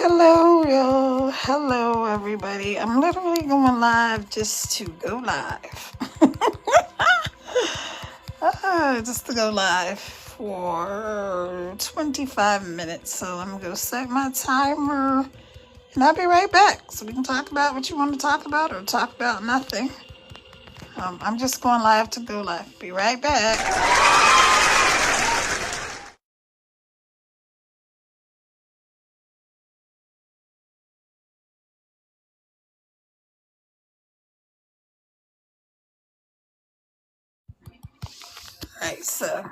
Hello, y'all. Hello, everybody. I'm literally going live just to go live. Just to go live for 25 minutes. So I'm going to go set my timer and I'll be right back. So we can talk about what you want to talk about or talk about nothing. I'm just going live to go live. Be right back. All right, so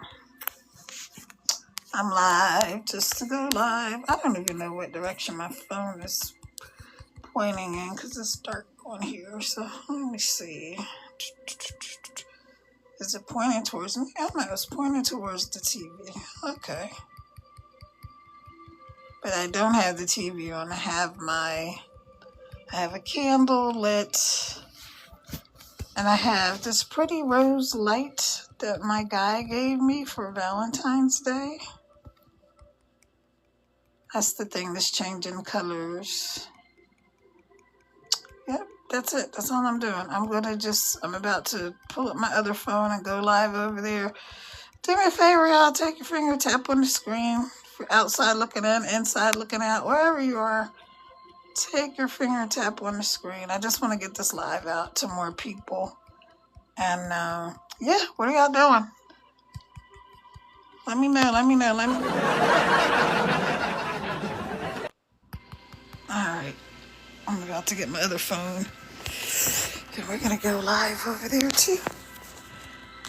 I'm live just to go live. I don't even know what direction my phone is pointing in because it's dark on here. So let me see. Is it pointing towards me? Oh no, it's pointing towards the TV. Okay. But I don't have the TV on. I have a candle lit and I have this pretty rose light that my guy gave me for Valentine's Day. That's the thing that's changing colors. Yep, that's it. That's all I'm doing. I'm about to pull up my other phone and go live over there. Do me a favor, y'all. Take your finger, tap on the screen. If you're outside looking in, inside looking out, wherever you are, take your finger and tap on the screen. I just want to get this live out to more people. And yeah, what are y'all doing? Let me know. All right, I'm about to get my other phone. And we're going to go live over there too.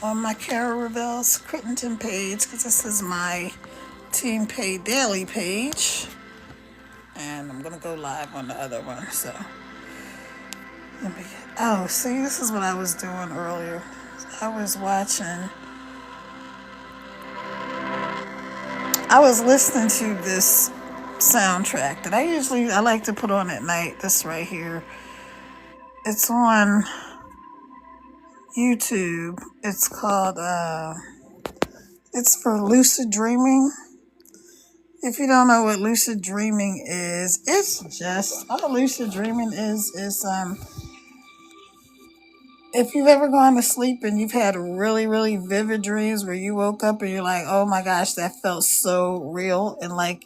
On my Cara Revel's Crittenden page, because this is my Team Pay Daily page. And I'm going to go live on the other one. So, see, this is what I was doing earlier. I was listening to this soundtrack that I like to put on at night. This right here. It's on YouTube. It's called, it's for lucid dreaming. If you don't know what lucid dreaming is, it's just, all lucid dreaming is if you've ever gone to sleep and you've had really, really vivid dreams where you woke up and you're like, oh my gosh, that felt so real. And like,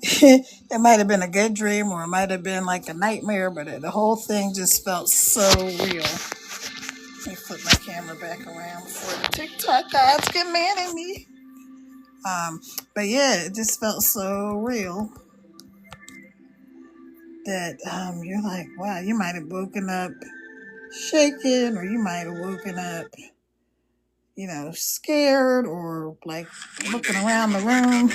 it might have been a good dream or it might have been like a nightmare, but the whole thing just felt so real. Let me flip my camera back around before the TikTok guys get mad at me. But yeah, it just felt so real that you're like, wow, you might have woken up shaken or you might have woken up, scared or like looking around the room.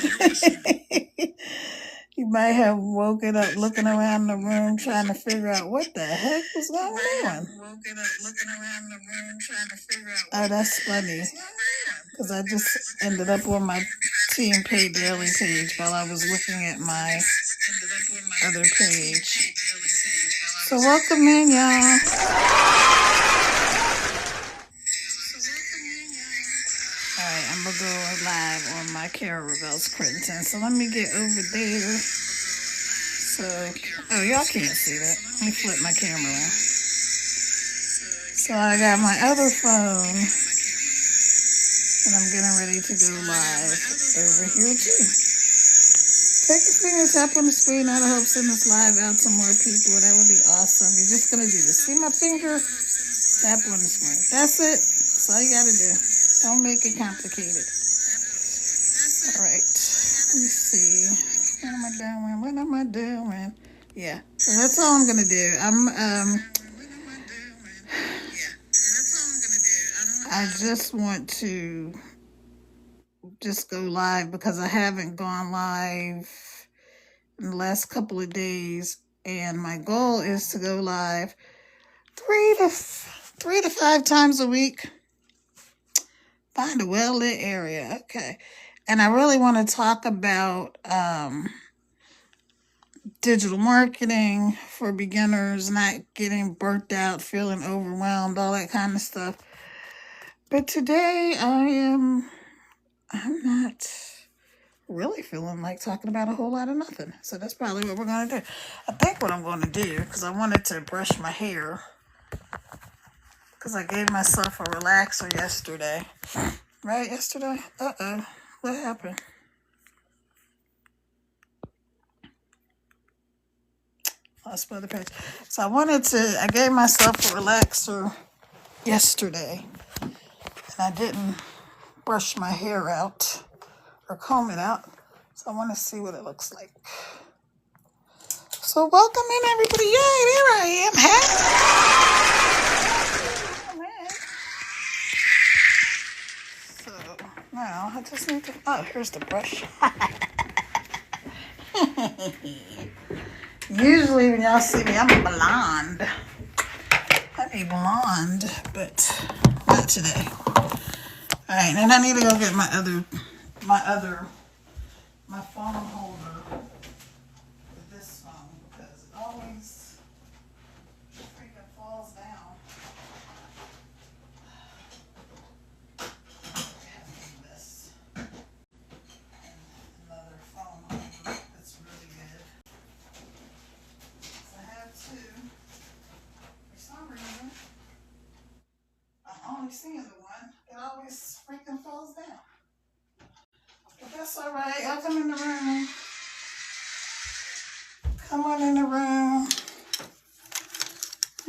You might have woken up looking around the room trying to figure out what the heck was going on. Oh, that's funny. Because I just ended up on my Team Pay Daily page while I was looking at my other page. So welcome in, y'all. Alright, I'm gonna go live on my Cara Revel's Crittenden. So let me get over there. Oh, y'all can't see that. Let me flip my camera on. So I got my other phone, and I'm getting ready to go live over here too. Take your finger, tap on the screen. That'll help send this live out to more people. That would be awesome. You're just gonna do this. See my finger? Tap on the screen. That's it. That's all you gotta do. Don't make it complicated. All right. Let me see. What am I doing? Yeah. So that's all I'm gonna do. I just want to just go live because I haven't gone live in the last couple of days, and my goal is to go live three to five times a week. Find a well-lit area. Okay. And I really want to talk about digital marketing for beginners, not getting burnt out, feeling overwhelmed, all that kind of stuff. But today I'm not really feeling like talking about a whole lot of nothing. So that's probably what we're going to do. I think what I'm going to do, because I wanted to brush my hair, because I gave myself a relaxer yesterday. Right, yesterday? Uh-oh. What happened? Lost my other page. So I gave myself a relaxer yesterday. And I didn't brush my hair out or comb it out. So I want to see what it looks like. So welcome in, everybody. Yay, there I am. Hey. So now I just need to, oh, here's the brush. Usually when y'all see me, I'm a blonde. But not today. All right, and I need to go get my phone holder with this phone because it always freaking falls down. This and another phone holder that's really good. So I have two. For some reason, I'm only seeing the one. It always freaking falls down. But that's all right. I'll come in the room. Come on in the room.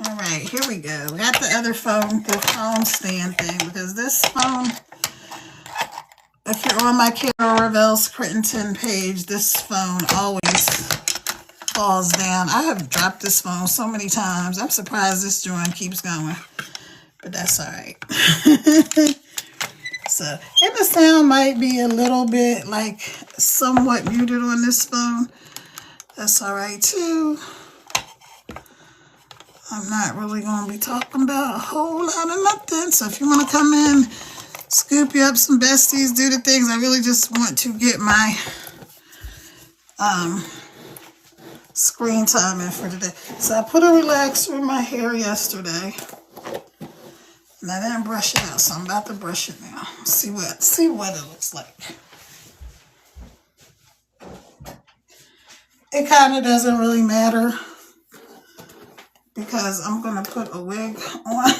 All right, here we go. We got the other phone, the phone stand thing, because this phone, if you're on my Carol Revel's Crittenton page, this phone always falls down. I have dropped this phone so many times. I'm surprised this joint keeps going, but that's all right. So, and the sound might be a little bit like somewhat muted on this phone. That's all right too. I'm not really going to be talking about a whole lot of nothing. So if you want to come in, scoop you up some besties, do the things. I really just want to get my screen time in for today. So I put a relaxer in my hair yesterday. And I didn't brush it out, so I'm about to brush it now. See what it looks like. It kind of doesn't really matter because I'm going to put a wig on.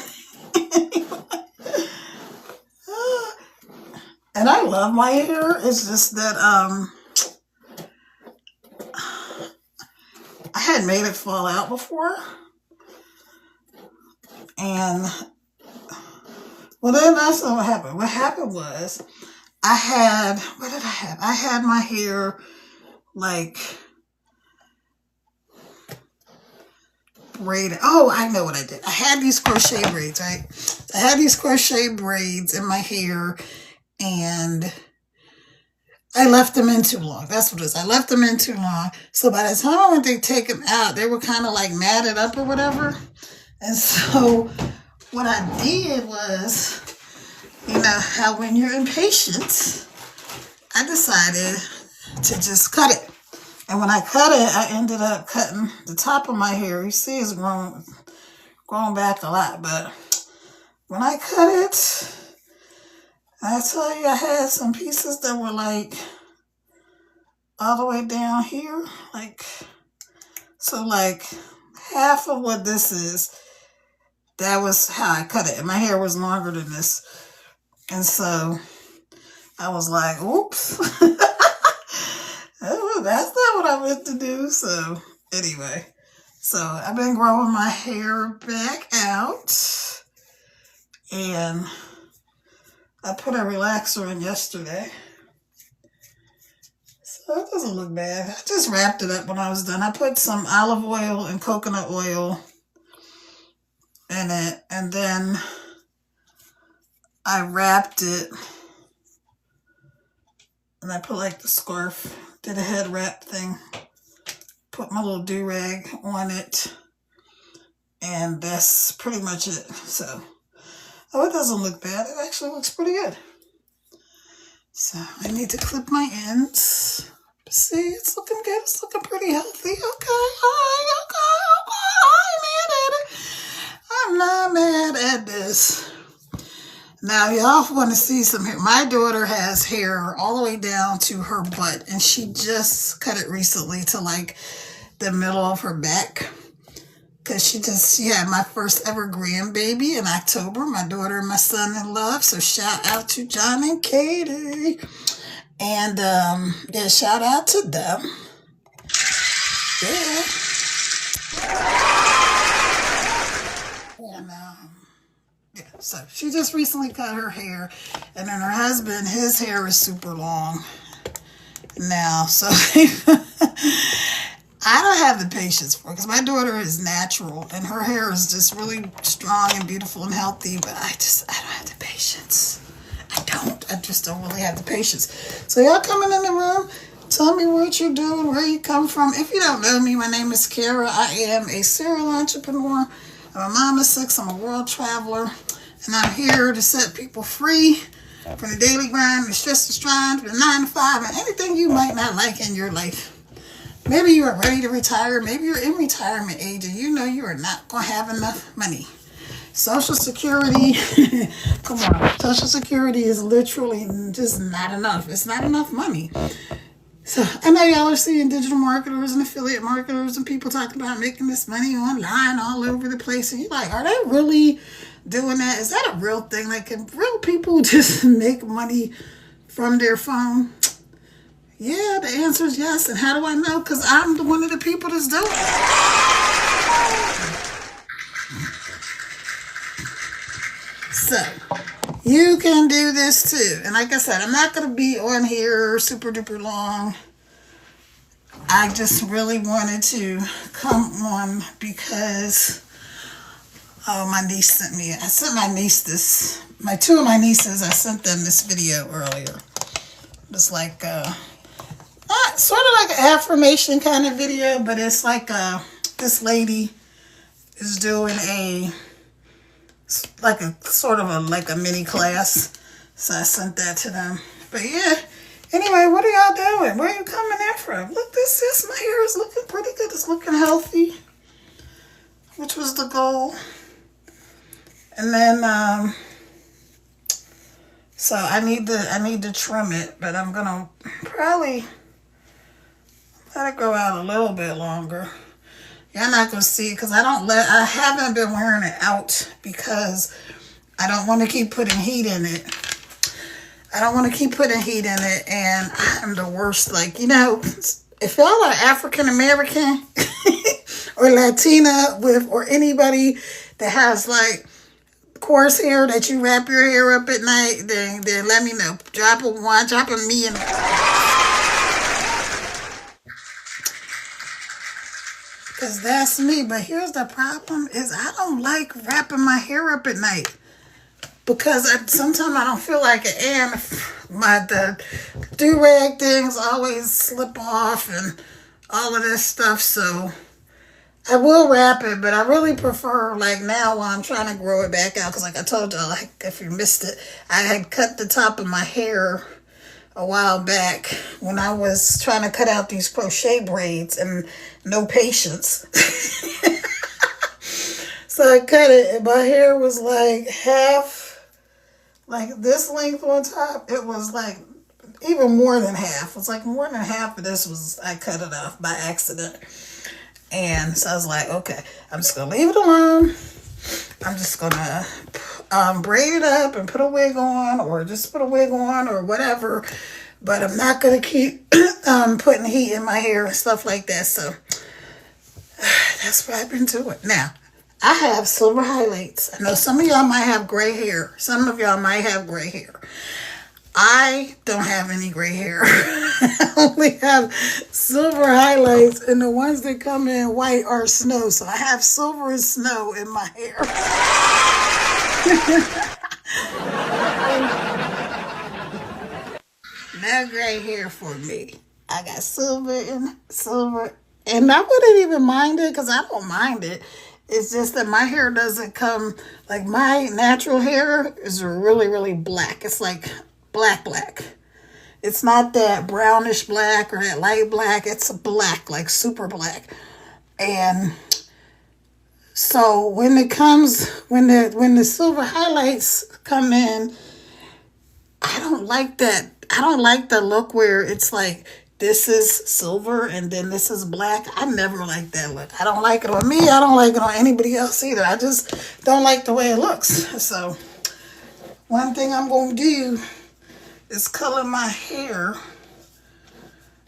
And I love my hair. It's just that I had made it fall out before. And well, then that's not what happened. What happened was what did I have? I had my hair like braided. Oh, I know what I did. I had these crochet braids, right? I had these crochet braids in my hair and I left them in too long. That's what it is. I left them in too long. So by the time I went to take them out, they were kind of like matted up or whatever. And so what I did was, you know, how when you're impatient, I decided to just cut it. And when I cut it, I ended up cutting the top of my hair. You see it's grown back a lot. But when I cut it, I tell you, I had some pieces that were like all the way down here. So half of what this is, that was how I cut it. And my hair was longer than this. And so I was like, oops. That's not what I meant to do. So anyway, so I've been growing my hair back out. And I put a relaxer in yesterday. So it doesn't look bad. I just wrapped it up when I was done. I put some olive oil and coconut oil in it. And then I wrapped it. And I put like the scarf, did a head wrap thing. Put my little do-rag on it. And that's pretty much it. So, oh, it doesn't look bad. It actually looks pretty good. So I need to clip my ends. See, it's looking good. It's looking pretty healthy. Okay. I'm not mad at this. Now, y'all want to see some hair. My daughter has hair all the way down to her butt, and she just cut it recently to like the middle of her back. Because she had my first ever grandbaby in October. My daughter and my son-in-law. So shout out to John and Katie. And yeah, shout out to them. Yeah. And yeah, so she just recently cut her hair, and then her husband, his hair is super long now, so I don't have the patience for it because my daughter is natural and her hair is just really strong and beautiful and healthy, but I don't have the patience. I just don't really have the patience. So y'all coming in the room, tell me what you're doing, where you come from. If you don't know me, my name is Kara. I am a serial entrepreneur. I'm a mom of 6. I'm a world traveler. And I'm here to set people free from the daily grind, the stress, the strive, the 9 to 5, and anything you might not like in your life. Maybe you are ready to retire. Maybe you're in retirement age and you know you are not going to have enough money. Social Security, come on. Social Security is literally just not enough. It's not enough money. So I know y'all are seeing digital marketers and affiliate marketers and people talking about making this money online all over the place. And you're like, are they really doing that? Is that a real thing? Like, can real people just make money from their phone? Yeah, the answer is yes. And how do I know? Because I'm one of the people that's doing it. So, you can do this too. And like I said, I'm not going to be on here super duper long. I just really wanted to come on because my niece sent me. I sent my niece this. Two of my nieces, I sent them this video earlier. It was like sort of like an affirmation kind of video, but it's like this lady is doing a sort of a mini class. So I sent that to them. But yeah. Anyway, what are y'all doing? Where are you coming in from? Look, my hair is looking pretty good. It's looking healthy, which was the goal. And then, so I need to trim it, but I'm gonna probably let it go out a little bit longer. Y'all not gonna see it because I haven't been wearing it out because I don't want to keep putting heat in it. I don't want to keep putting heat in it, and I'm the worst. Like, you know, if y'all are African American or Latina or anybody that has like coarse hair that you wrap your hair up at night, then let me know. Drop a me in. Because that's me. But here's the problem is I don't like wrapping my hair up at night. Because sometimes I don't feel like it, and the do-rag things always slip off and all of this stuff, so I will wrap it, but I really prefer, like now while I'm trying to grow it back out, because like I told y'all, like if you missed it, I had cut the top of my hair a while back when I was trying to cut out these crochet braids and no patience. So I cut it, and my hair was like half. Like this length on top, it was like even more than half. It was like more than half of this I cut it off by accident. And so I was like, okay, I'm just going to leave it alone. I'm just going to braid it up and put a wig on or just put a wig on or whatever. But I'm not going to keep putting heat in my hair and stuff like that. So that's what I've been doing. Now, I have silver highlights. I know some of y'all might have gray hair. Some of y'all might have gray hair. I don't have any gray hair. I only have silver highlights, and the ones that come in white are snow. So I have silver and snow in my hair. No gray hair for me. I got silver and silver. And I wouldn't even mind it because I don't mind it. It's just that my hair doesn't come, like my natural hair is really, really black. It's like black. It's not that brownish black or that light black. It's black, like super black. And So when it comes, when the silver highlights come in, I don't like that. I don't like the look where it's like this is silver and then this is black. I never like that look. I don't like it on me. I don't like it on anybody else either. I just don't like the way it looks. So one thing I'm going to do is color my hair.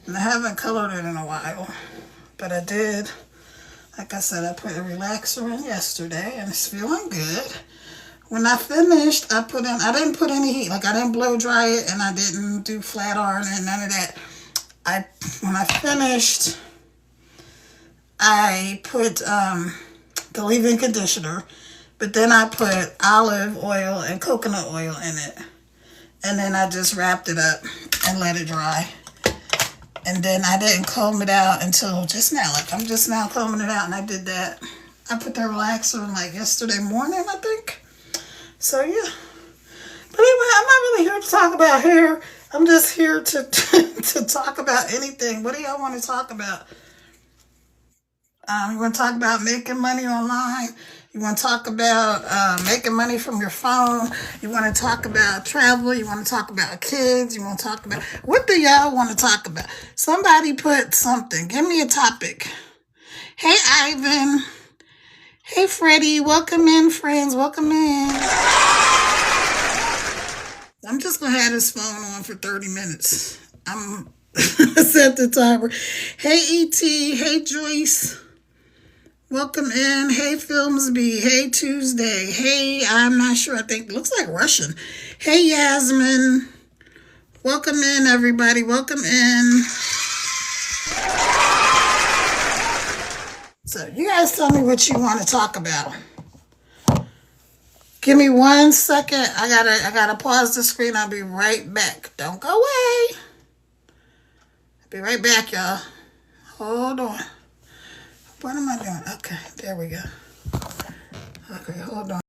And I haven't colored it in a while. But I did. Like I said, I put a relaxer in yesterday and it's feeling good. When I finished, I didn't put any heat. Like I didn't blow dry it and I didn't do flat iron and none of that. When I finished, I put the leave-in conditioner, but then I put olive oil and coconut oil in it. And then I just wrapped it up and let it dry. And then I didn't comb it out until just now. Like I'm just now combing it out and I did that. I put the relaxer in like yesterday morning, I think. So yeah. But anyway, I'm not really here to talk about hair. I'm just here to to talk about anything. What do y'all want to talk about? You want to talk about making money online? You want to talk about making money from your phone? You want to talk about travel? You want to talk about kids? You want to talk about... What do y'all want to talk about? Somebody put something. Give me a topic. Hey, Ivan. Hey, Freddie. Welcome in, friends. Welcome in. I'm just going to have this phone on for 30 minutes. I'm set the timer. Hey, E.T. Hey, Joyce. Welcome in. Hey, Filmsby. Hey, Tuesday. Hey, I'm not sure. I think it looks like Russian. Hey, Yasmin. Welcome in, everybody. Welcome in. So, you guys tell me what you want to talk about. Give me 1 second. I gotta pause the screen. I'll be right back. Don't go away. I'll be right back, y'all. Hold on. What am I doing? Okay, there we go. Okay, hold on.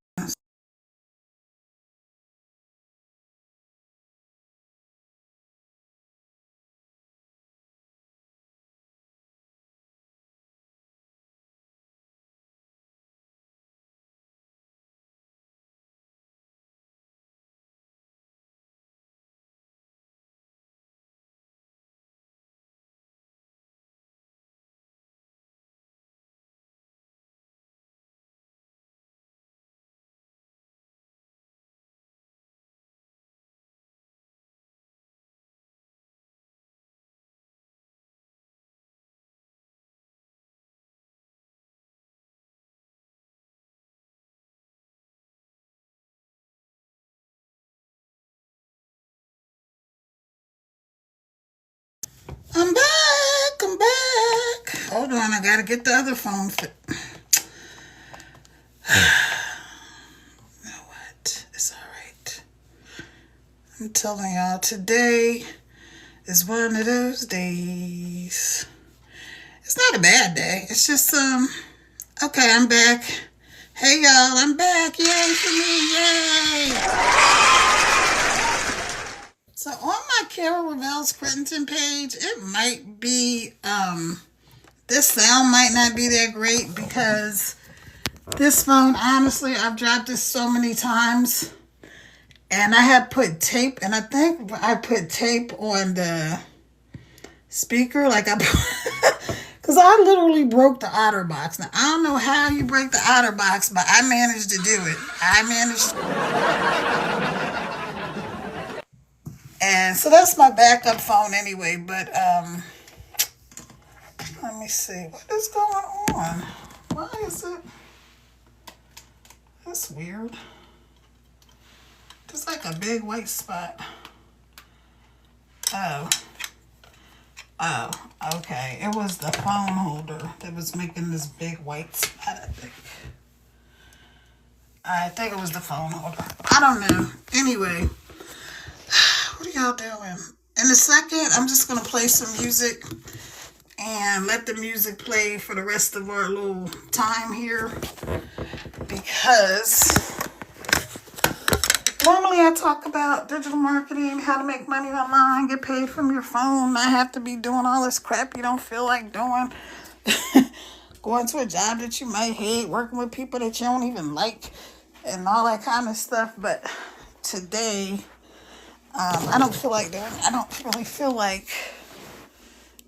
I'm back. I'm back. Hold on. I gotta get the other phone fit. You know what? It's all right. I'm telling y'all, today is one of those days. It's not a bad day. It's just okay, I'm back. Hey y'all, I'm back. Yay for me, yay! So on my Carol Revel's Crittenton page, it might be this sound might not be that great because this phone, honestly, I've dropped this so many times. And I had put tape, and I think I put tape on the speaker, like because I literally broke the OtterBox. Now, I don't know how you break the OtterBox, but I managed to do it. And so that's my backup phone anyway, but let me see. What is going on? Why is it? That's weird. It's like a big white spot. Oh, okay. It was the phone holder that was making this big white spot, I think. I think it was the phone holder. I don't know. Anyway, what are y'all doing? In a second, I'm just going to play some music and let the music play for the rest of our little time here because normally I talk about digital marketing, how to make money online, get paid from your phone, not have to be doing all this crap you don't feel like doing. going to a job that you might hate, working with people that you don't even like, and all that kind of stuff. But today, I don't feel like doing. I don't really feel like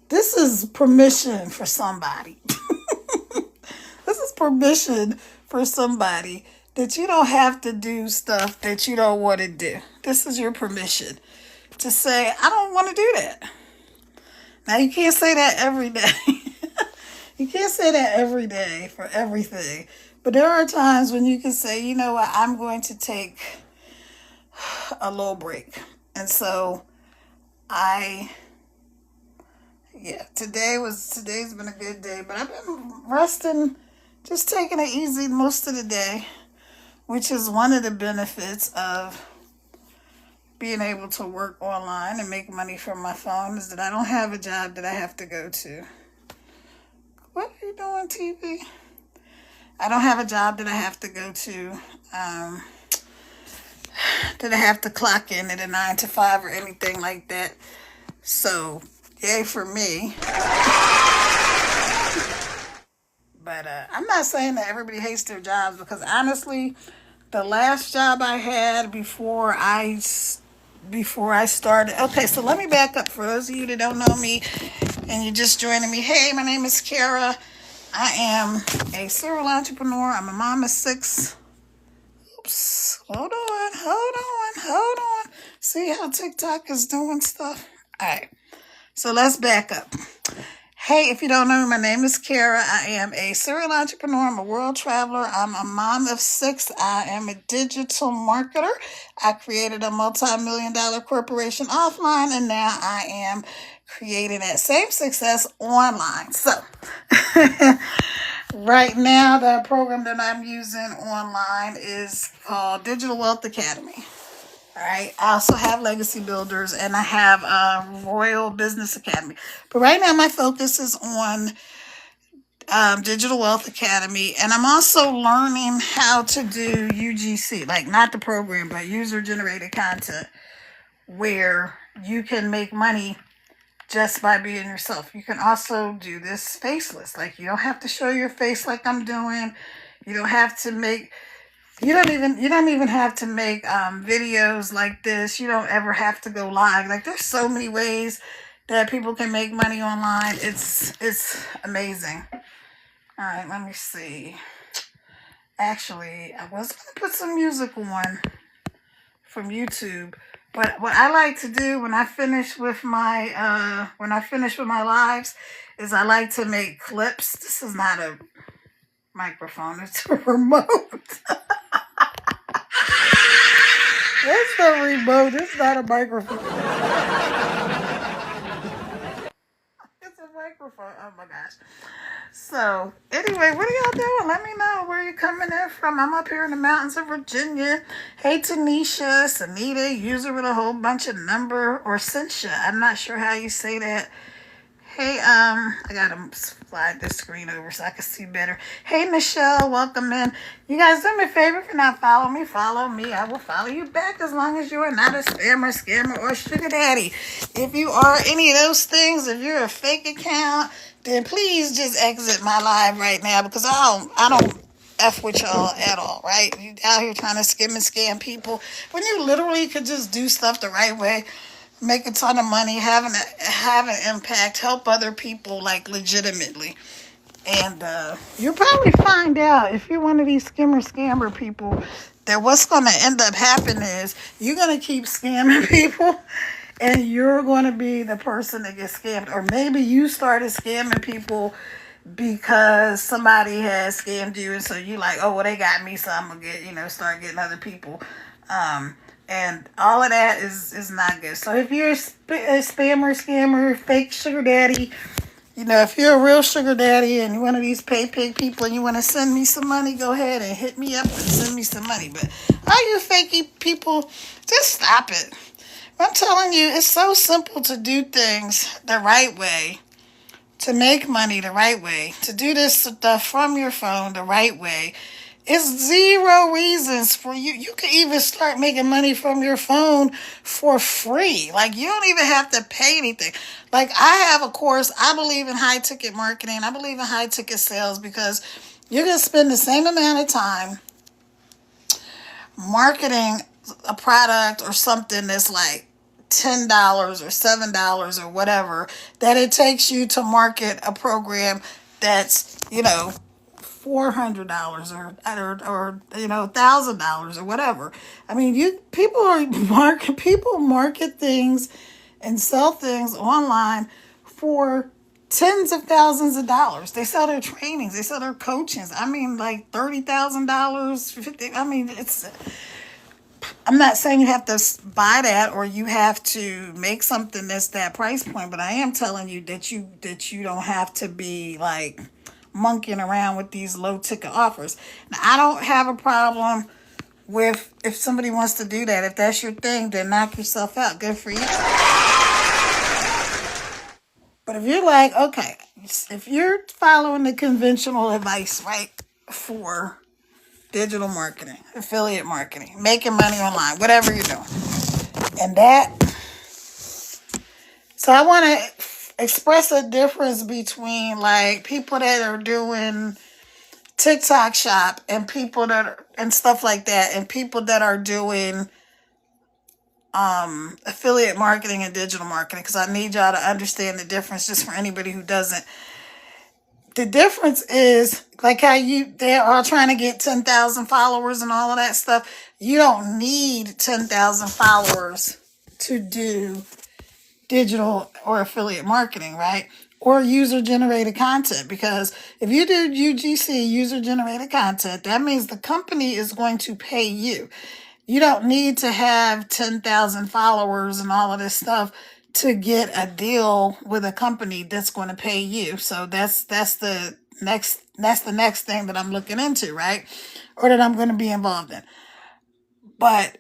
this is permission for somebody. This is permission for somebody that you don't have to do stuff that you don't want to do. This is your permission to say, I don't want to do that. Now, you can't say that every day. You can't say that every day for everything. But there are times when you can say, you know what, I'm going to take a little break. And so today's been a good day, but I've been resting, just taking it easy most of the day, which is one of the benefits of being able to work online and make money from my phone, is that I don't have a job that I have to go to. What are you doing, TV? I don't have a job that I have to go to, that I have to clock in at a 9 to 5 or anything like that. So, yay for me. But I'm not saying that everybody hates their jobs, because honestly, the last job I had before I started. Okay, so let me back up for those of you that don't know me and you're just joining me. Hey, my name is Kara. I am a serial entrepreneur. I'm a mom of 6. Oops. Hold on. See how TikTok is doing stuff? All right. So let's back up. Hey, if you don't know me, my name is Kara. I am a serial entrepreneur. I'm a world traveler. I'm a mom of 6. I am a digital marketer. I created a multi-million-dollar corporation offline, and now I am creating that same success online. So right now, the program that I'm using online is called Digital Wealth Academy. All right. I also have Legacy Builders, and I have Royal Business Academy. But right now, my focus is on Digital Wealth Academy, and I'm also learning how to do UGC, like not the program, but user-generated content, where you can make money just by being yourself. You can also do this faceless. Like, you don't have to show your face like I'm doing. You don't have to make. You don't even have to make videos like this. You don't ever have to go live. Like, there's so many ways that people can make money online. It's amazing. All right, let me see. Actually, I was going to put some music on from YouTube, but what I like to do when I finish with my lives is I like to make clips. This is not a microphone, it's a remote. It's the remote. It's not a microphone. It's a microphone. Oh my gosh. So, anyway, what are y'all doing? Let me know where you're coming in from. I'm up here in the mountains of Virginia. Hey, Tanisha, Sanita, user with a whole bunch of number, or Cynthia. I'm not sure how you say that. Hey, I gotta slide this screen over so I can see better. Hey, Michelle, welcome in. You guys do me a favor, if you're not following me, follow me. I will follow you back as long as you are not a spammer, scammer, or sugar daddy. If you are any of those things, if you're a fake account, then please just exit my live right now, because I don't F with y'all at all, right? You out here trying to skim and scam people when you literally could just do stuff the right way. Make a ton of money, have an impact, help other people, like, legitimately. And you'll probably find out, if you're one of these scammer people, that what's going to end up happening is you're going to keep scamming people, and you're going to be the person that gets scammed. Or maybe you started scamming people because somebody has scammed you, and so you like, oh, well, they got me, so I'm going to start getting other people. And all of that is not good. So if you're a spammer, scammer, fake sugar daddy, if you're a real sugar daddy and you're one of these pay pig people and you want to send me some money, go ahead and hit me up and send me some money. But all you fakey people, just stop it. I'm telling you, it's so simple to do things the right way, to make money the right way, to do this stuff from your phone the right way. It's zero reasons for you. You can even start making money from your phone for free. Like, you don't even have to pay anything. Like, I have a course. I believe in high ticket marketing. I believe in high ticket sales because you can spend the same amount of time marketing a product or something that's like $10 or $7 or whatever that it takes you to market a program that's, $400 or $1,000 or whatever. I mean, people market things and sell things online for tens of thousands of dollars. They sell their trainings, they sell their coachings. I mean, like $30,000, 50. I mean, I'm not saying you have to buy that or you have to make something that's that price point, but I am telling you that you don't have to be like monkeying around with these low ticket offers. Now, I don't have a problem with if somebody wants to do that. If that's your thing, then knock yourself out. Good for you. But if you're like, okay, if you're following the conventional advice, right, for digital marketing, affiliate marketing, making money online, whatever you're doing, and so I want to express a difference between like people that are doing TikTok shop and people and stuff like that, and people that are doing affiliate marketing and digital marketing, because I need y'all to understand the difference just for anybody who doesn't. The difference is like how they're all trying to get 10,000 followers and all of that stuff. You don't need 10,000 followers to do digital or affiliate marketing, right? Or user generated content, because if you do UGC, user generated content, that means the company is going to pay you. You don't need to have 10,000 followers and all of this stuff to get a deal with a company that's going to pay you. So that's the next thing that I'm looking into, right? Or that I'm going to be involved in. But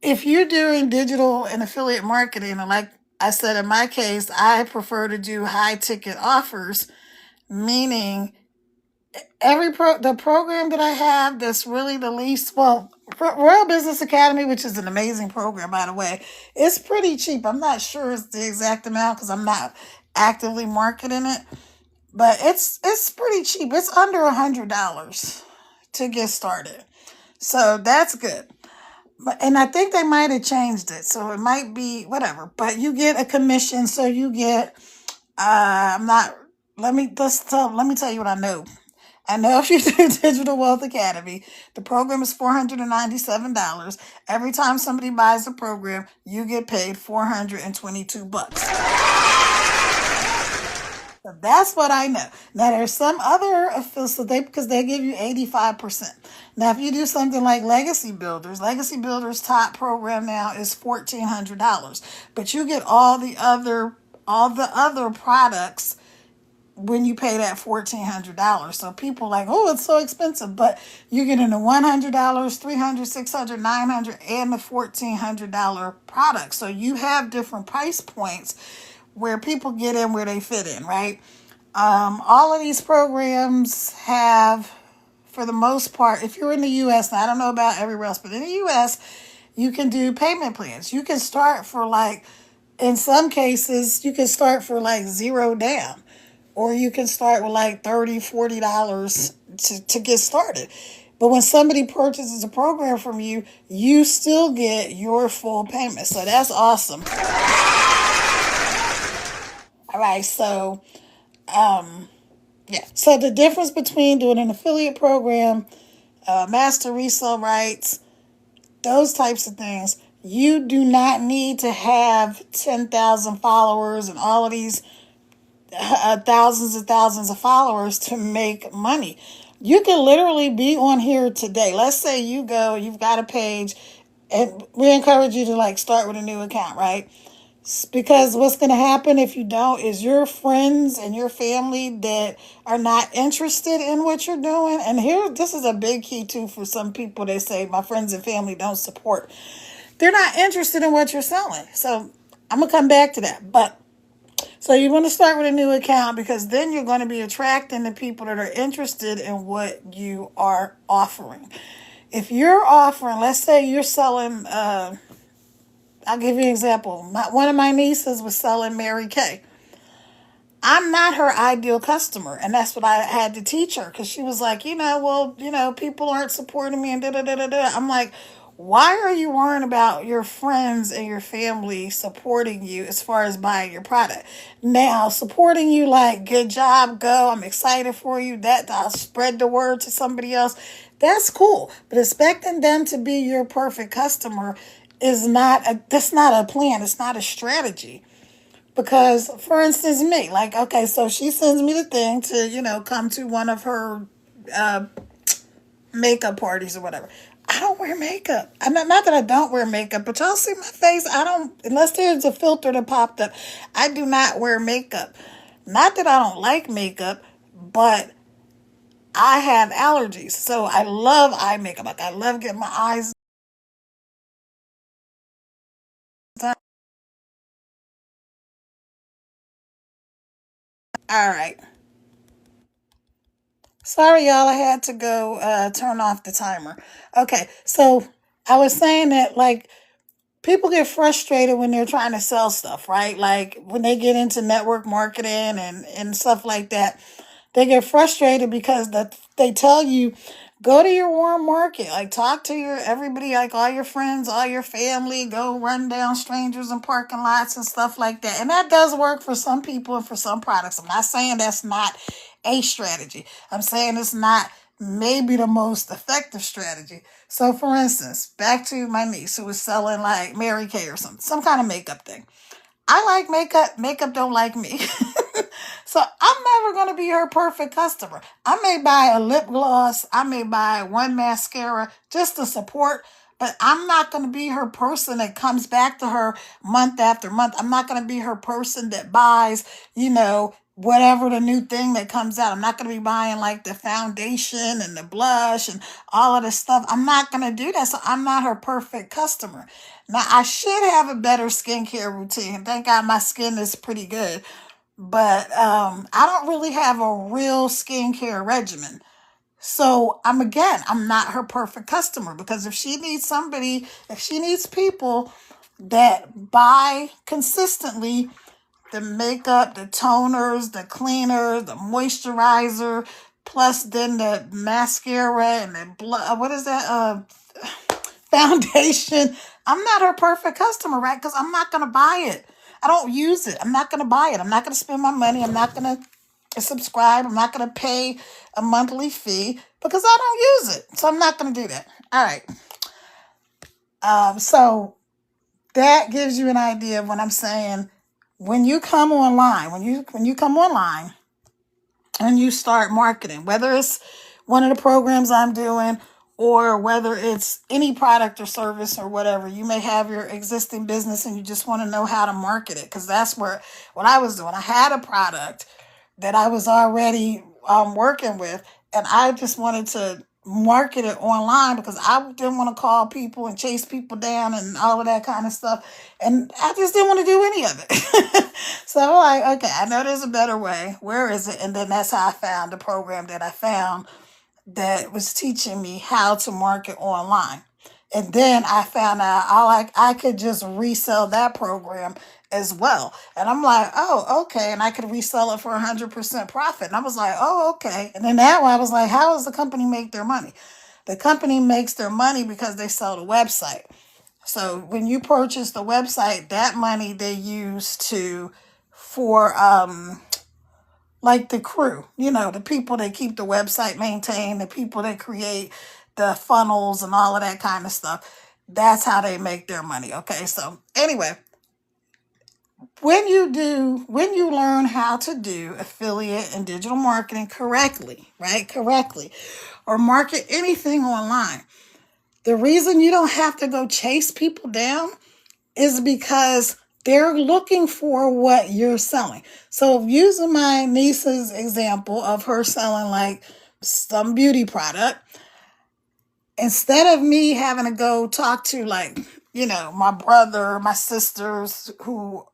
if you're doing digital and affiliate marketing, and like I said, in my case, I prefer to do high ticket offers, meaning the program that I have that's really the least, well, Royal Business Academy, which is an amazing program, by the way, it's pretty cheap. I'm not sure it's the exact amount because I'm not actively marketing it, but it's pretty cheap. It's under $100 to get started. So that's good. And I think they might have changed it. So it might be whatever, but you get a commission. So you get, let me tell you what I know. I know if you do Digital Wealth Academy, the program is $497. Every time somebody buys a program, you get paid $422. So that's what I know. Now there's some other affiliates because they give you 85%. Now if you do something like Legacy Builders top program now is $1,400, but you get all the other products when you pay that $1,400. So people are like, oh, it's so expensive, but you get in the $100, $300, $600, $900, and the $1,400 products. So you have different price points where people get in where they fit in, right? All of these programs have, for the most part, if you're in the U.S., and I don't know about everywhere else, but in the U.S., you can do payment plans. You can start for in some cases, you can start for $0 down. Or you can start with $30, $40 to get started. But when somebody purchases a program from you, you still get your full payment. So that's awesome. All right, so So the difference between doing an affiliate program, master resale rights, those types of things, you do not need to have 10,000 followers and all of these thousands and thousands of followers to make money. You can literally be on here today. Let's say you've got a page, and we encourage you to start with a new account, right? Because what's going to happen if you don't is your friends and your family that are not interested in what you're doing. And this is a big key too for some people. They say my friends and family don't support. They're not interested in what you're selling. So I'm going to come back to that. But So you want to start with a new account because then you're going to be attracting the people that are interested in what you are offering. If you're offering, let's say you're selling, I'll give you an example. One of my nieces was selling Mary Kay. I'm not her ideal customer. And that's what I had to teach her because she was like, people aren't supporting me and da da da da da. I'm like, why are you worrying about your friends and your family supporting you as far as buying your product? Now, supporting you like, good job, go, I'm excited for you, that I'll spread the word to somebody else. That's cool. But expecting them to be your perfect customer that's not a plan. It's not a strategy. Because, for instance, me, like, okay, so she sends me the thing to, come to one of her uh, makeup parties or whatever. I don't wear makeup. Not that I don't wear makeup, but y'all see my face. I don't, unless there's a filter that popped up, I do not wear makeup. Not that I don't like makeup, but I have allergies. So I love eye makeup. Like, I love getting my eyes done. All right. Sorry, y'all. I had to go turn off the timer. Okay, so I was saying that, like, people get frustrated when they're trying to sell stuff, right? Like when they get into network marketing and stuff like that, they get frustrated because they tell you, go to your warm market, like talk to your everybody, like all your friends, all your family, go run down strangers in parking lots and stuff like that. And that does work for some people and for some products. I'm not saying that's not a strategy. I'm saying it's not maybe the most effective strategy. So for instance, back to my niece who was selling like Mary Kay or something, some kind of makeup thing. I like makeup. Makeup don't like me. So I'm never going to be her perfect customer. I may buy a lip gloss. I may buy one mascara just to support, but I'm not going to be her person that comes back to her month after month. I'm not going to be her person that buys, whatever the new thing that comes out. I'm not going to be buying like the foundation and the blush and all of this stuff. I'm not going to do that. So I'm not her perfect customer. Now, I should have a better skincare routine. Thank God my skin is pretty good. But I don't really have a real skincare regimen. So I'm not her perfect customer because if she needs people that buy consistently the makeup, the toners, the cleaners, the moisturizer, plus then the mascara and the what is that? Foundation. I'm not her perfect customer, right? Because I'm not going to buy it. I don't use it. I'm not going to buy it. I'm not going to spend my money. I'm not going to subscribe. I'm not going to pay a monthly fee because I don't use it. So I'm not going to do that. All right. So that gives you an idea of what I'm saying. When you come online, when you come online and you start marketing, whether it's one of the programs I'm doing or whether it's any product or service or whatever, you may have your existing business and you just want to know how to market it because that's what I was doing. I had a product that I was already working with, and I just wanted to market it online because I didn't want to call people and chase people down and all of that kind of stuff. And I just didn't want to do any of it. So I'm like, okay, I know there's a better way. Where is it? And then that's how I found the program that I found that was teaching me how to market online. And then I found out I could just resell that program as well. And I'm like, oh, okay. And I could resell it for 100% profit. And I was like, oh, okay. And then that one, I was like, how does the company make their money? The company makes their money because they sell the website. So when you purchase the website, that money they use for like the crew, the people that keep the website maintained, the people that create the funnels and all of that kind of stuff. That's how they make their money. Okay. So anyway, when you learn how to do affiliate and digital marketing correctly, right? Correctly, or market anything online, the reason you don't have to go chase people down is because they're looking for what you're selling. So using my niece's example of her selling like some beauty product, instead of me having to go talk to like, my brother, my sisters who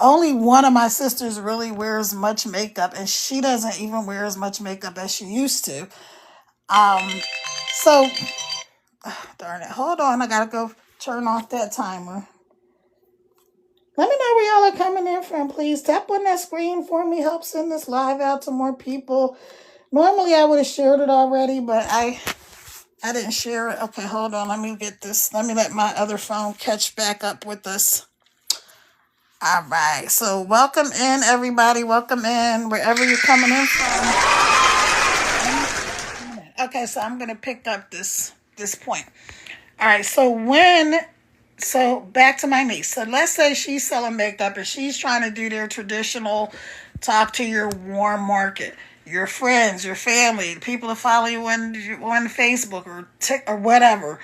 only one of my sisters really wears much makeup, and she doesn't even wear as much makeup as she used to. Um, so darn it. Hold on, I gotta go turn off that timer. Let me know where y'all are coming in from, please. Tap on that screen for me. Help send this live out to more people. Normally I would have shared it already, but I didn't share it. Okay, hold on. Let me get this. Let me let my other phone catch back up with us. All right. So welcome in, everybody. Welcome in wherever you're coming in from. Okay, so I'm gonna pick up this point. All right. So back to my niece. So let's say she's selling makeup and she's trying to do their traditional talk to your warm market, your friends, your family, the people that follow you on Facebook or whatever,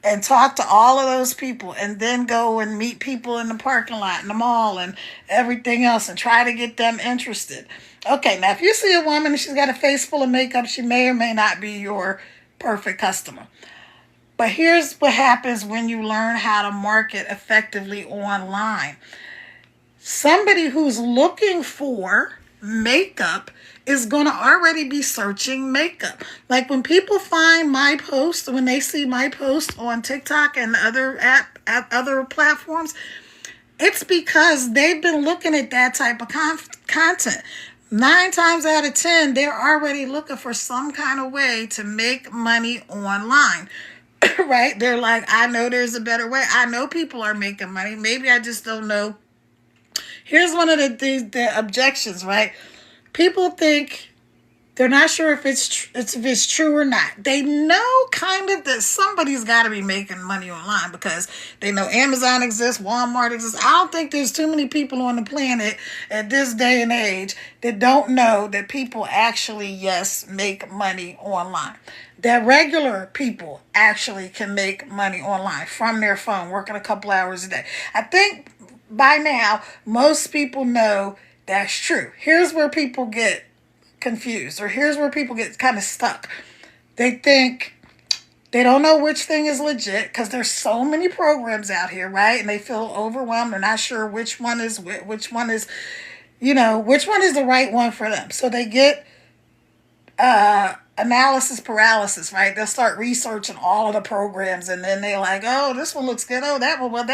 and talk to all of those people, and then go and meet people in the parking lot, in the mall, and everything else, and try to get them interested. Okay, now if you see a woman and she's got a face full of makeup, she may or may not be your perfect customer. But here's what happens when you learn how to market effectively online. Somebody who's looking for makeup is going to already be searching makeup. Like when people find my post, when they see my post on TikTok and other platforms, it's because they've been looking at that type of content. 9 times out of 10, they're already looking for some kind of way to make money online. Right? They're like, I know there's a better way. I know people are making money. Maybe I just don't know. Here's one of the objections, right? People think they're not sure if it's true or not. They know kind of that somebody's got to be making money online because they know Amazon exists, Walmart exists. I don't think there's too many people on the planet at this day and age that don't know that people actually, yes, make money online. That regular people actually can make money online from their phone, working a couple hours a day. I think by now, most people know that's true. Here's where people get confused, or here's where people get kind of stuck. They think they don't know which thing is legit because there's so many programs out here, right? And they feel overwhelmed. They're not sure which one is the right one for them. So they get analysis paralysis, right? They'll start researching all of the programs, and then they're like, oh, this one looks good. Oh, that one. Well,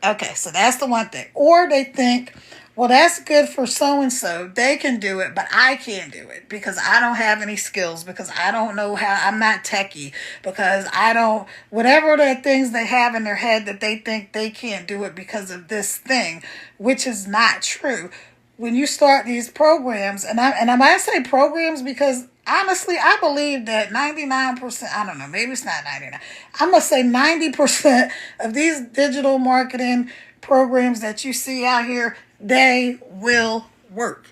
okay, so that's the one thing. Or they think, well, that's good for so-and-so. They can do it, but I can't do it because I don't have any skills, because I don't know how, I'm not techie, because whatever the things they have in their head that they think they can't do it because of this thing, which is not true. When you start these programs, and I might say programs because honestly, I believe that 99%, I don't know, maybe it's not 99. I'm going to say 90% of these digital marketing programs that you see out here, they will work.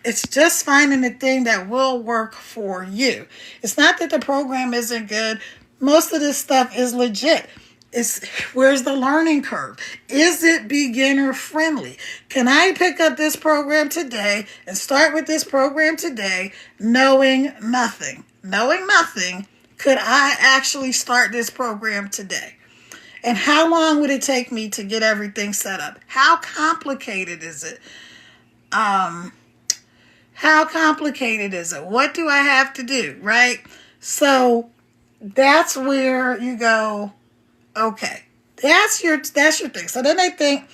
It's just finding the thing that will work for you. It's not that the program isn't good. Most of this stuff is legit. Where's the learning curve? Is it beginner friendly? Can I pick up this program today and start with this program today knowing nothing? Knowing nothing, could I actually start this program today? And how long would it take me to get everything set up? How complicated is it? How complicated is it? What do I have to do, right? So that's where you go, okay, that's your thing. So then they think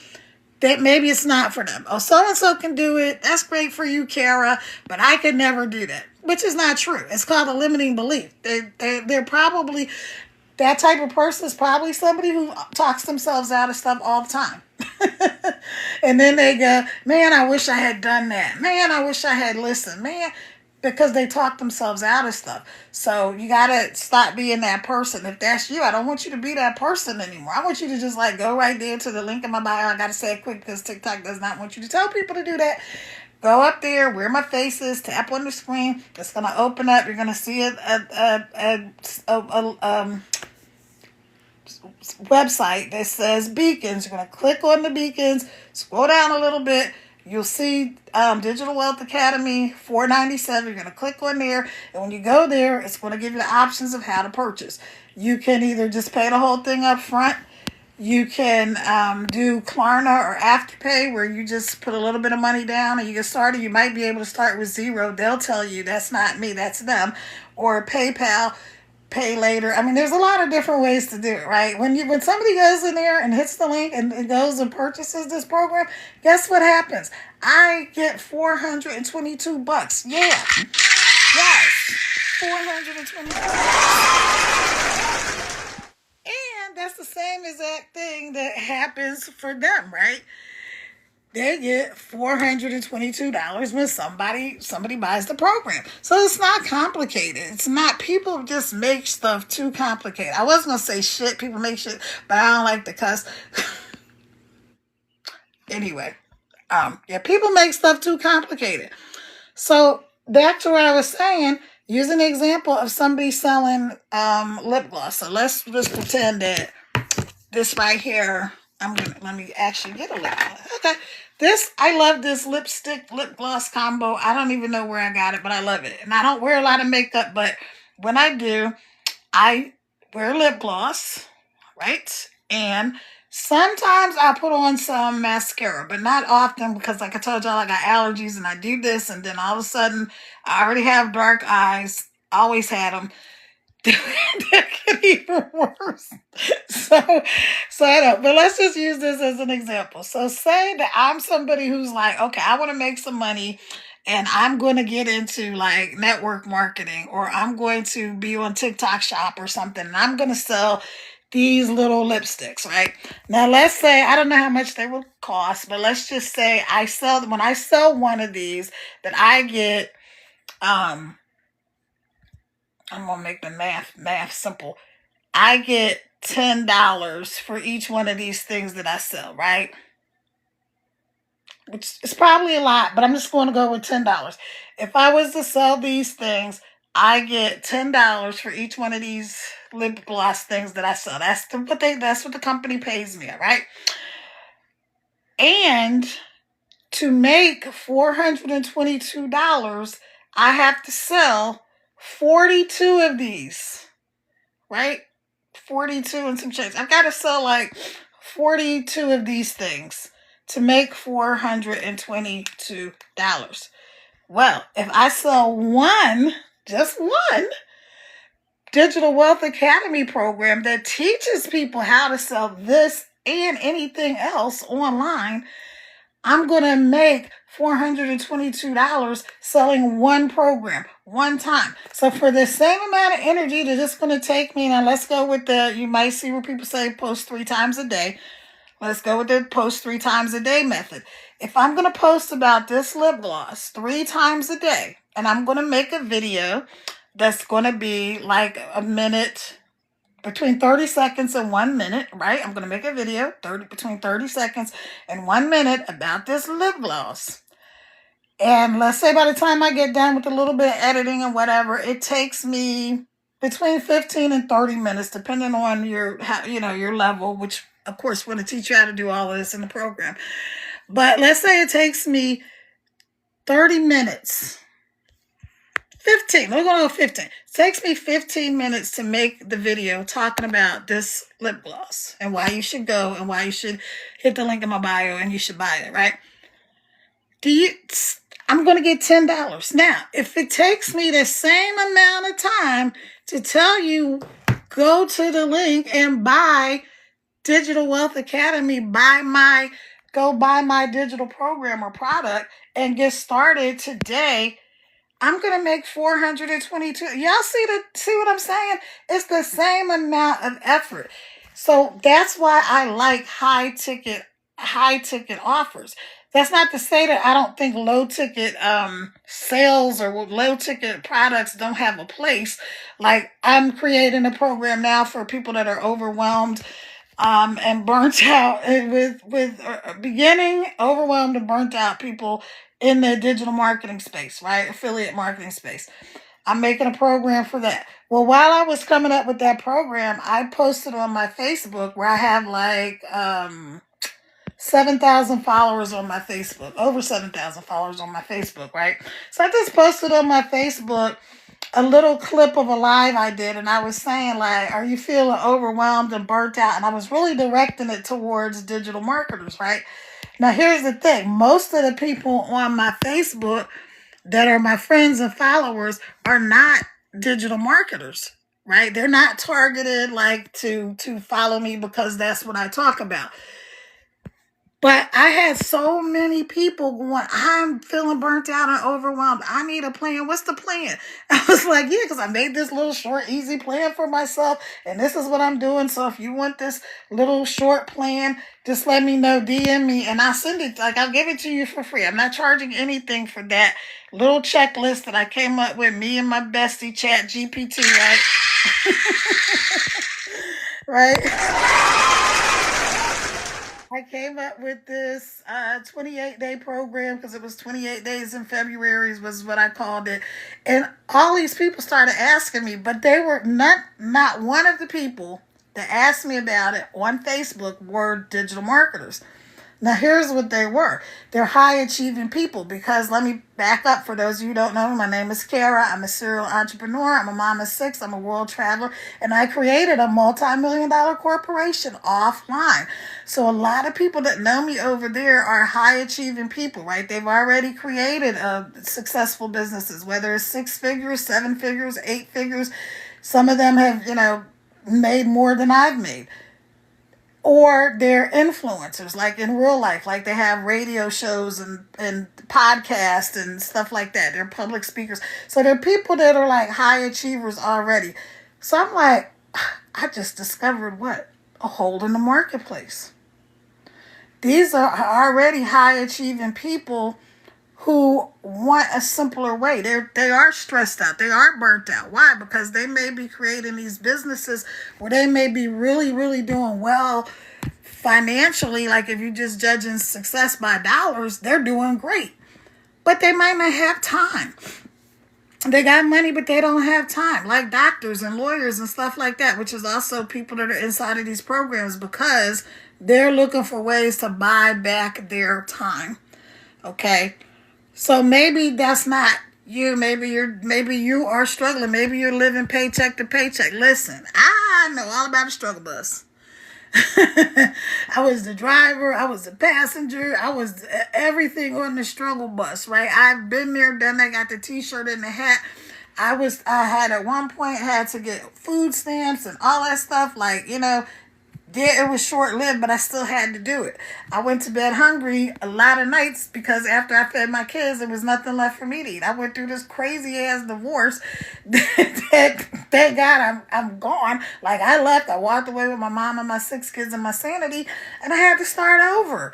that maybe it's not for them. Oh, so-and-so can do it. That's great for you, Kara, but I could never do that, which is not true. It's called a limiting belief. They're probably, that type of person is probably somebody who talks themselves out of stuff all the time. And then they go, man, I wish I had done that. Man, I wish I had listened. Man, because they talk themselves out of stuff. So you got to stop being that person. If that's you, I don't want you to be that person anymore. I want you to just go right there to the link in my bio. I got to say it quick because TikTok does not want you to tell people to do that. Go up there where my face is, tap on the screen. It's going to open up. You're going to see a website that says beacons. You're going to click on the beacons, scroll down a little bit. You'll see Digital Wealth Academy $4.97. You're going to click on there, and when you go there, it's going to give you the options of how to purchase. You can either just pay the whole thing up front. You can do Klarna or Afterpay, where you just put a little bit of money down and you get started. You might be able to start with zero. They'll tell you that's not me, that's them. Or PayPal, pay later. I mean, there's a lot of different ways to do it, right? When somebody goes in there and hits the link and goes and purchases this program, guess what happens? I get $422. Yeah. Yes. 422. And that's the same exact thing that happens for them, right? They get $422 when somebody buys the program. So it's not complicated. It's not, people just make stuff too complicated. I was gonna say shit, people make shit, but I don't like to cuss. Anyway, yeah, people make stuff too complicated. So back to what I was saying, use an example of somebody selling lip gloss. So let's just pretend that this right here, let me actually get a lip gloss. Okay. I love this lipstick lip gloss combo. I don't even know where I got it, but I love it. And I don't wear a lot of makeup, but when I do, I wear lip gloss, right? And sometimes I put on some mascara, but not often, because like I told y'all, I got allergies and I do this, and then all of a sudden I already have dark eyes. Always had them. That could even worse. So I don't. But let's just use this as an example. So say that I'm somebody who's like, okay, I want to make some money, and I'm going to get into like network marketing, or I'm going to be on TikTok Shop or something, and I'm going to sell these little lipsticks, right? Now let's say, I don't know how much they will cost, but let's just say when I sell one of these, that I get I'm gonna make the math simple. I get $10 for each one of these things that I sell, right? Which is probably a lot, but I'm just going to go with $10. If I was to sell these things, I get $10 for each one of these lip gloss things that I sell. That's what the company pays me, right? And to make $422, I have to sell 42 of these, right? 42 and some change. I've got to sell like 42 of these things to make $422. Well, if I sell just one Digital Wealth Academy program that teaches people how to sell this and anything else online, I'm going to make $422 selling one program, one time. So for the same amount of energy that it's going to take me, now let's go with you might see where people say post 3 times a day. Let's go with the post 3 times a day method. If I'm going to post about this lip gloss 3 times a day, and I'm going to make a video that's going to be like a minute, between 30 seconds and 1 minute, right? I'm going to make a video between 30 seconds and 1 minute about this lip gloss. And let's say by the time I get done with a little bit of editing and whatever, it takes me between 15 and 30 minutes, depending on your level, which of course we're going to teach you how to do all of this in the program. But let's say it takes me 30 minutes. 15. We're going to go 15. It takes me 15 minutes to make the video talking about this lip gloss and why you should go and why you should hit the link in my bio and you should buy it, right? I'm going to get $10. Now, if it takes me the same amount of time to tell you, go to the link and buy Digital Wealth Academy, go buy my digital program or product and get started today, I'm going to make $422. Y'all see what I'm saying? It's the same amount of effort. So that's why I like high ticket offers. That's not to say that I don't think low ticket sales or low ticket products don't have a place. Like, I'm creating a program now for people that are overwhelmed and burnt out with beginning overwhelmed and burnt out people in the digital marketing space, right? Affiliate marketing space. I'm making a program for that. Well, while I was coming up with that program, I posted on my Facebook, where I have like 7,000 followers on my Facebook, over 7,000 followers on my Facebook, right? So I just posted on my Facebook a little clip of a live I did, and I was saying, like, are you feeling overwhelmed and burnt out? And I was really directing it towards digital marketers, right? Now, here's the thing: most of the people on my Facebook that are my friends and followers are not digital marketers, right? They're not targeted like to follow me because that's what I talk about. But I had so many people going, I'm feeling burnt out and overwhelmed. I need a plan. What's the plan? I was like, yeah, because I made this little short, easy plan for myself. And this is what I'm doing. So if you want this little short plan, just let me know, DM me, and I'll send it. Like, I'll give it to you for free. I'm not charging anything for that little checklist that I came up with, me and my bestie, Chat GPT, right? Right? I came up with this 28-day program because it was 28 days in February was what I called it. And all these people started asking me, but they were not one of the people that asked me about it on Facebook were digital marketers. Now, here's what they were. They're high-achieving people because, let me back up for those of you who don't know, my name is Kara. I'm a serial entrepreneur. I'm a mom of 6. I'm a world traveler. And I created a multi-million-dollar corporation offline. So a lot of people that know me over there are high-achieving people, right? They've already created successful businesses, whether it's 6 figures, 7 figures, 8 figures. Some of them have, made more than I've made. Or they're influencers, like in real life, like they have radio shows and podcasts and stuff like that. They're public speakers. So they're people that are like high achievers already. So I'm like, I just discovered what? A hole in the marketplace. These are already high achieving people who want a simpler way. They are stressed out. They are burnt out. Why? Because they may be creating these businesses where they may be really, really doing well financially. Like if you're just judging success by dollars, they're doing great. But they might not have time. They got money, but they don't have time. Like doctors and lawyers and stuff like that, which is also people that are inside of these programs because they're looking for ways to buy back their time. Okay? So maybe that's not you. Maybe you are struggling. Maybe you're living paycheck to paycheck. Listen, I know all about the struggle bus. I was the driver. I was the passenger. I was everything on the struggle bus, right? I've been there, done that, got the t-shirt and the hat. I had at one point had to get food stamps and all that stuff. Like, yeah, it was short-lived, but I still had to do it. I went to bed hungry a lot of nights because after I fed my kids, there was nothing left for me to eat. I went through this crazy-ass divorce that thank God I'm gone. Like, I left. I walked away with my mom and my 6 kids and my sanity, and I had to start over.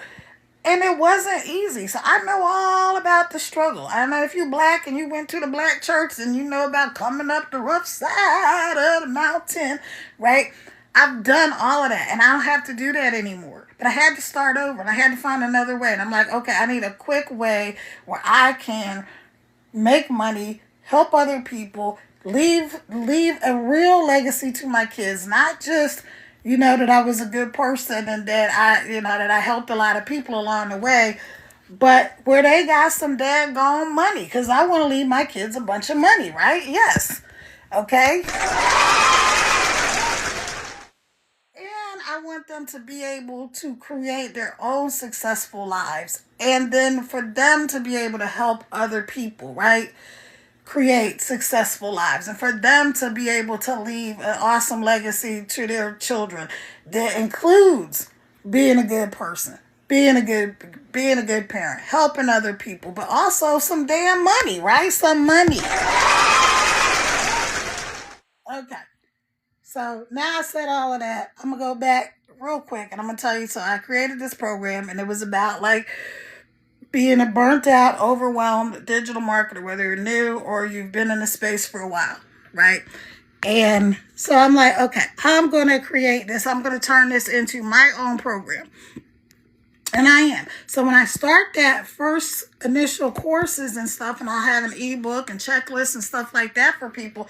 And it wasn't easy. So I know all about the struggle. I know if you're black and you went to the black church and you know about coming up the rough side of the mountain, right? I've done all of that, and I don't have to do that anymore. But I had to start over, and I had to find another way. And I'm like, okay, I need a quick way where I can make money, help other people, leave a real legacy to my kids, not just, that I was a good person and that I helped a lot of people along the way, but where they got some daggone money, because I want to leave my kids a bunch of money, right? Yes. Okay? I want them to be able to create their own successful lives, and then for them to be able to help other people, right? Create successful lives, and for them to be able to leave an awesome legacy to their children that includes being a good person, being a good parent, helping other people, but also some damn money, right? Some money. Okay. So now I said all of that. I'm going to go back real quick and I'm going to tell you. So I created this program and it was about like being a burnt out, overwhelmed digital marketer, whether you're new or you've been in the space for a while, right? And so I'm like, okay, I'm going to create this. I'm going to turn this into my own program. And I am. So when I start that first initial courses and stuff, and I'll have an ebook and checklist and stuff like that for people,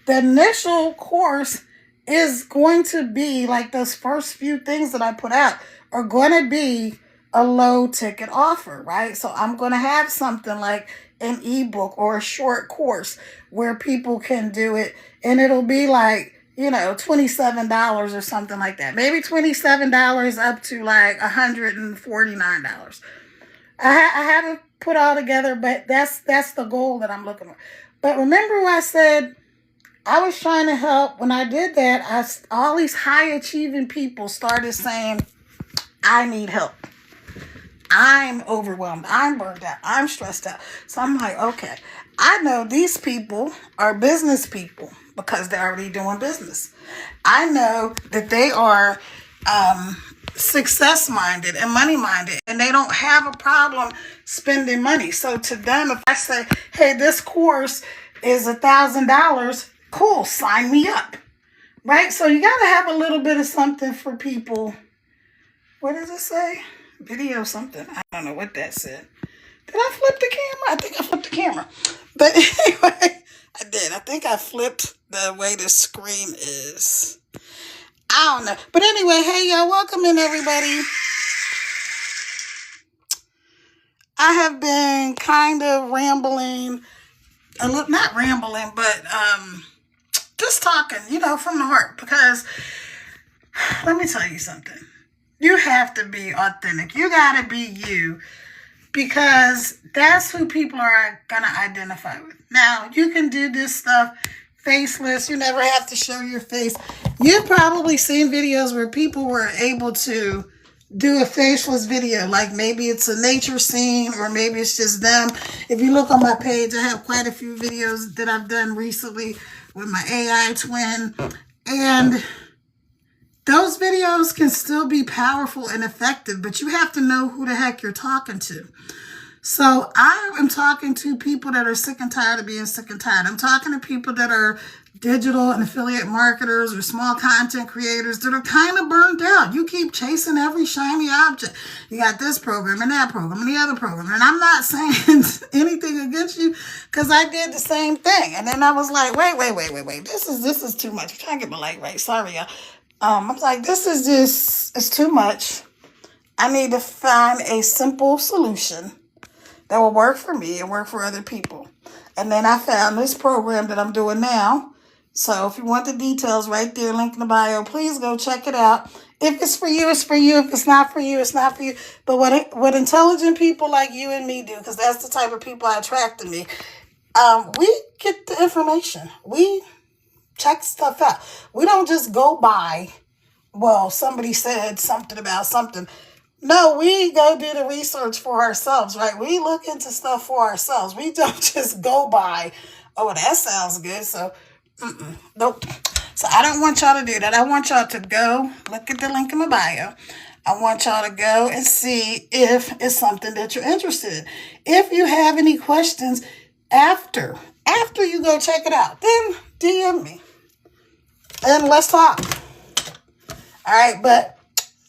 the initial course is going to be like those first few things that I put out are going to be a low ticket offer, right? So I'm going to have something like an ebook or a short course where people can do it, and it'll be like, $27 or something like that. Maybe $27 up to like $149. I haven't put all together, but that's the goal that I'm looking for. But remember I said I was trying to help. When I did that, all these high achieving people started saying, I need help. I'm overwhelmed. I'm burned out. I'm stressed out. So I'm like, okay, I know these people are business people because they're already doing business. I know that they are success minded and money minded, and they don't have a problem spending money. So to them, if I say, hey, this course is $1,000, cool, sign me up. Right? So you got to have a little bit of something for people. What does it say? Video something. I don't know what that said. Did I flip the camera? I think I flipped the camera. But anyway, I did. I think I flipped the way the screen is. I don't know. But anyway, hey, y'all, welcome in, everybody. I have been kind of rambling. Not rambling, but just talking, from the heart. Because let me tell you something. You have to be authentic. You got to be you. Because that's who people are going to identify with. Now, you can do this stuff faceless. You never have to show your face. You've probably seen videos where people were able to do a faceless video. Like maybe it's a nature scene or maybe it's just them. If you look on my page, I have quite a few videos that I've done recently with my AI twin. And those videos can still be powerful and effective, but you have to know who the heck you're talking to. So I am talking to people that are sick and tired of being sick and tired. I'm talking to people that are digital and affiliate marketers or small content creators that are kind of burned out. You keep chasing every shiny object. You got this program and that program and the other program. And I'm not saying anything against you because I did the same thing. And then I was like, wait. This is too much. I'm trying to get my light right. Sorry, y'all. I was like, it's too much. I need to find a simple solution that will work for me and work for other people. And then I found this program that I'm doing now. So if you want the details right there, link in the bio, please go check it out. If it's for you, it's for you. If it's not for you, it's not for you. But what intelligent people like you and me do, because that's the type of people I attract to me, we get the information. We check stuff out. We don't just go by, well, somebody said something about something. No, we go do the research for ourselves, right? We look into stuff for ourselves. We don't just go by, oh, that sounds good. So, nope. So I don't want y'all to do that. I want y'all to go look at the link in my bio. I want y'all to go and see if it's something that you're interested in. If you have any questions after you go check it out, then DM me and let's talk. All right, but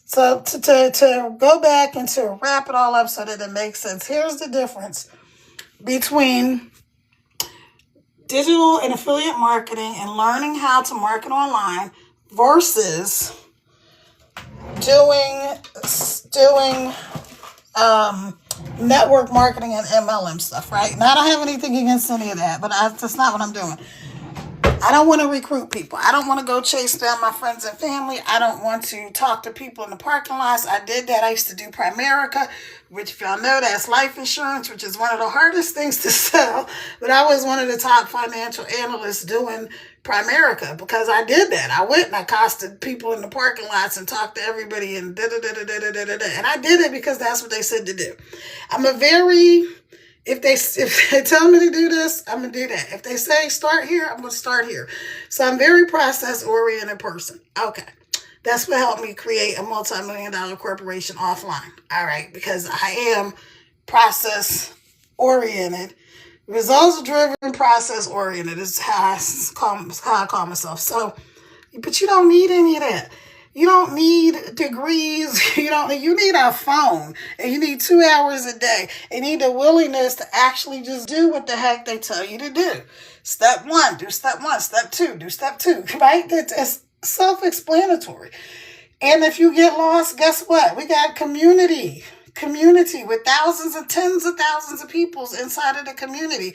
so to go back and to wrap it all up so that it makes sense, here's the difference between digital and affiliate marketing and learning how to market online versus doing network marketing and MLM stuff, right? Now, I don't have anything against any of that, but that's not what I'm doing. I don't want to recruit people. I don't want to go chase down my friends and family. I don't want to talk to people in the parking lots. I did that. I used to do Primerica, which if y'all know, that's life insurance, which is one of the hardest things to sell. But I was one of the top financial analysts doing Primerica because I did that. I went and I accosted people in the parking lots and talked to everybody and da-da-da-da-da-da-da-da. And I did it because that's what they said to do. If they tell me to do this, I'm going to do that. If they say start here, I'm going to start here. So I'm a very process-oriented person. Okay. That's what helped me create a multi-million-dollar corporation offline. All right. Because I am process-oriented. Results-driven, process-oriented is how I call myself. So, but you don't need any of that. You don't need degrees. You need a phone and you need 2 hours a day. You need the willingness to actually just do what the heck they tell you to do. Step 1, do step 1. Step 2, do step 2, right? It's self-explanatory. And if you get lost, guess what? We got community. community with thousands and tens of thousands of people inside of the community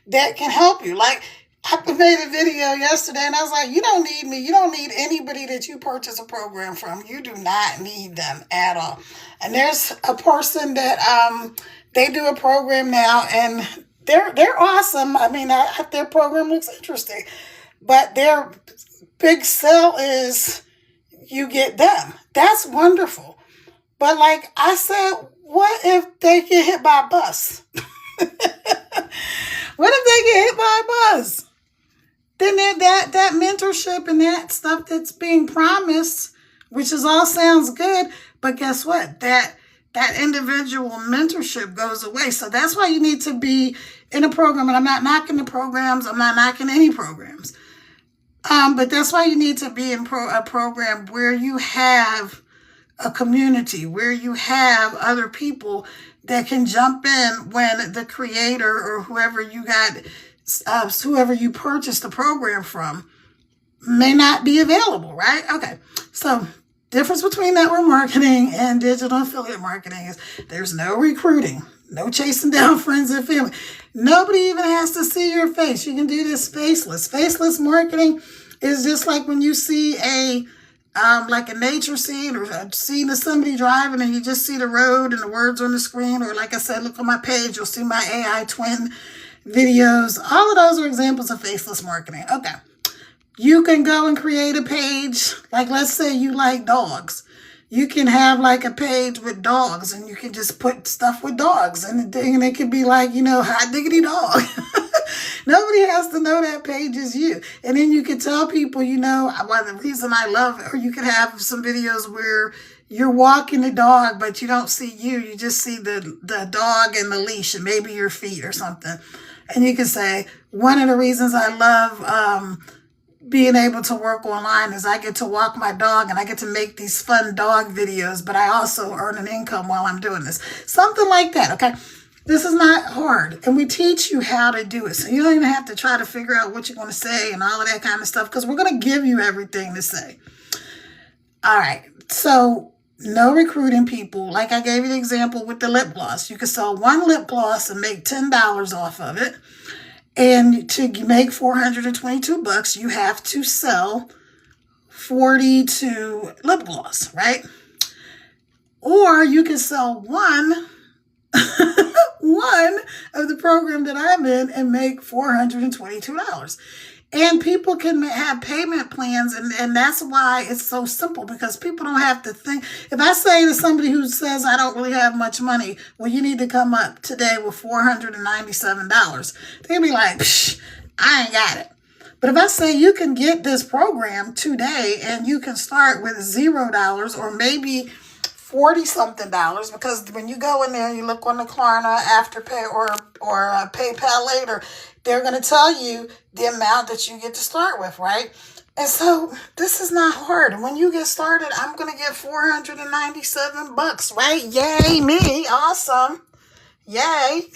that can help you. Like, I made a video yesterday and I was like, you don't need me. You don't need anybody that you purchase a program from. You do not need them at all. And there's a person that they do a program now and they're awesome. I mean, their program looks interesting. But their big sell is you get them. That's wonderful. But like I said, what if they get hit by a bus? What if they get hit by a bus? Then that mentorship and that stuff that's being promised, which is all sounds good, but guess what? That individual mentorship goes away. So that's why you need to be in a program. And I'm not knocking the programs. I'm not knocking any programs. But that's why you need to be in a program where you have a community, where you have other people that can jump in when the creator or whoever you purchased the program from may not be available, right? Okay, so difference between network marketing and digital affiliate marketing is there's no recruiting, no chasing down friends and family. Nobody even has to see your face. You can do this faceless. Faceless marketing is just like when you see like a nature scene or a scene of somebody driving and you just see the road and the words on the screen, or like I said, look on my page, you'll see my AI twin videos. All of those are examples of faceless marketing. Okay. You can go and create a page, like let's say you like dogs. You can have like a page with dogs and you can just put stuff with dogs and it could be like, hot diggity dog. Nobody has to know that page is you. And then you can tell people, why the reason I love it, or you could have some videos where you're walking the dog, but you don't see you. You just see the dog and the leash and maybe your feet or something. And you can say, one of the reasons I love being able to work online is I get to walk my dog and I get to make these fun dog videos, but I also earn an income while I'm doing this. Something like that, okay? This is not hard, and we teach you how to do it. So you don't even have to try to figure out what you're going to say and all of that kind of stuff, because we're going to give you everything to say. All right, so no recruiting people. Like I gave you the example with the lip gloss. You can sell one lip gloss and make $10 off of it. And to make $422, you have to sell 42 lip gloss, right? Or you can sell one of the program that I'm in and make $422. And people can have payment plans, and that's why it's so simple, because people don't have to think. If I say to somebody who says, I don't really have much money, well, you need to come up today with $497. They'll be like, psh, I ain't got it. But if I say you can get this program today and you can start with $0 or maybe $40-something, because when you go in there, you look on the Klarna Afterpay or PayPal later, they're going to tell you the amount that you get to start with, right? And so this is not hard. And when you get started, I'm going to get $497, right? Yay, me. Awesome. Yay.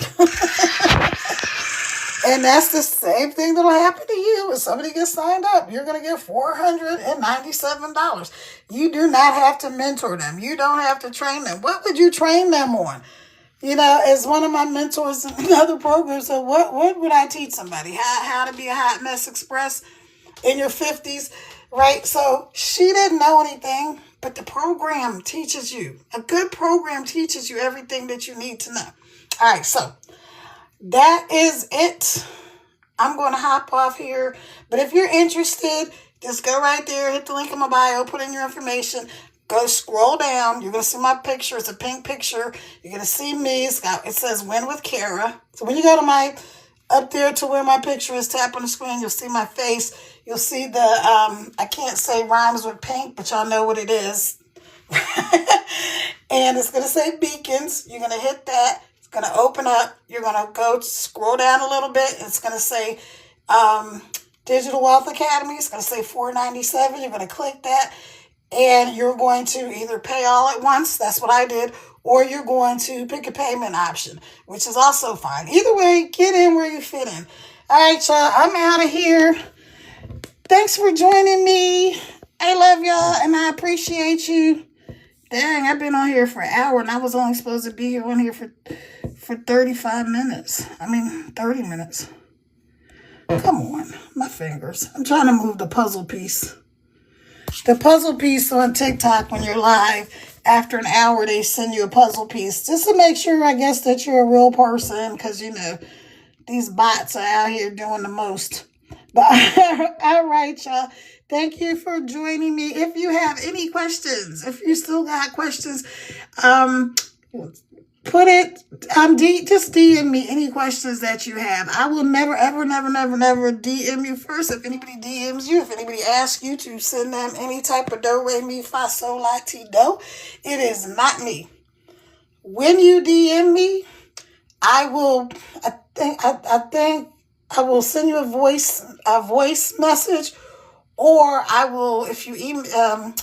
And that's the same thing that'll happen to you. If somebody gets signed up, you're going to get $497. You do not have to mentor them. You don't have to train them. What would you train them on? As one of my mentors in another program said, what would I teach somebody? How to be a hot mess express in your 50s, right? So she didn't know anything, but the program teaches you. A good program teaches you everything that you need to know. All right, so that is it. I'm going to hop off here. But if you're interested, just go right there, hit the link in my bio, put in your information. Go scroll down. You're going to see my picture. It's a pink picture. You're going to see me. It says Win with Kara. So when you go to up there to where my picture is, tap on the screen, you'll see my face. You'll see the, I can't say rhymes with pink, but y'all know what it is. And it's going to say beacons. You're going to hit that. It's going to open up. You're going to go scroll down a little bit. It's going to say Digital Wealth Academy. It's going to say $497. You're going to click that. And you're going to either pay all at once, that's what I did, or you're going to pick a payment option, which is also fine. Either way, get in where you fit in. All right, y'all, I'm out of here. Thanks for joining me. I love y'all, and I appreciate you. Dang, I've been on here for an hour and I was only supposed to be on here for 35 minutes. I mean, 30 minutes. Come on, my fingers. I'm trying to move the puzzle piece. The puzzle piece on TikTok when you're live, after an hour, they send you a puzzle piece just to make sure, I guess, that you're a real person because, you know, these bots are out here doing the most. But all right, y'all. Thank you for joining me. If you have any questions, if you still got questions, put it, just DM me any questions that you have. I will never, ever, never, never, never DM you first. If anybody DMs you, if anybody asks you to send them any type of do, re, mi, fa, sol, la, ti, do, it is not me. When you DM me, I think I will send you a voice message, or I will, if you email,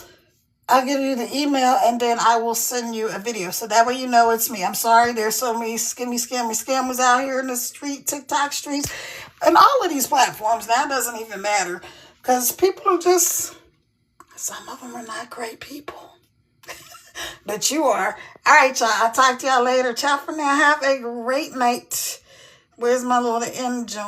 I'll give you the email and then I will send you a video. So that way you know it's me. I'm sorry, there's so many scammers out here in the street, TikTok streets, and all of these platforms. Now it doesn't even matter because people are just, some of them are not great people. But you are. All right, y'all. I'll talk to y'all later. Ciao for now. Have a great night. Where's my little end joint?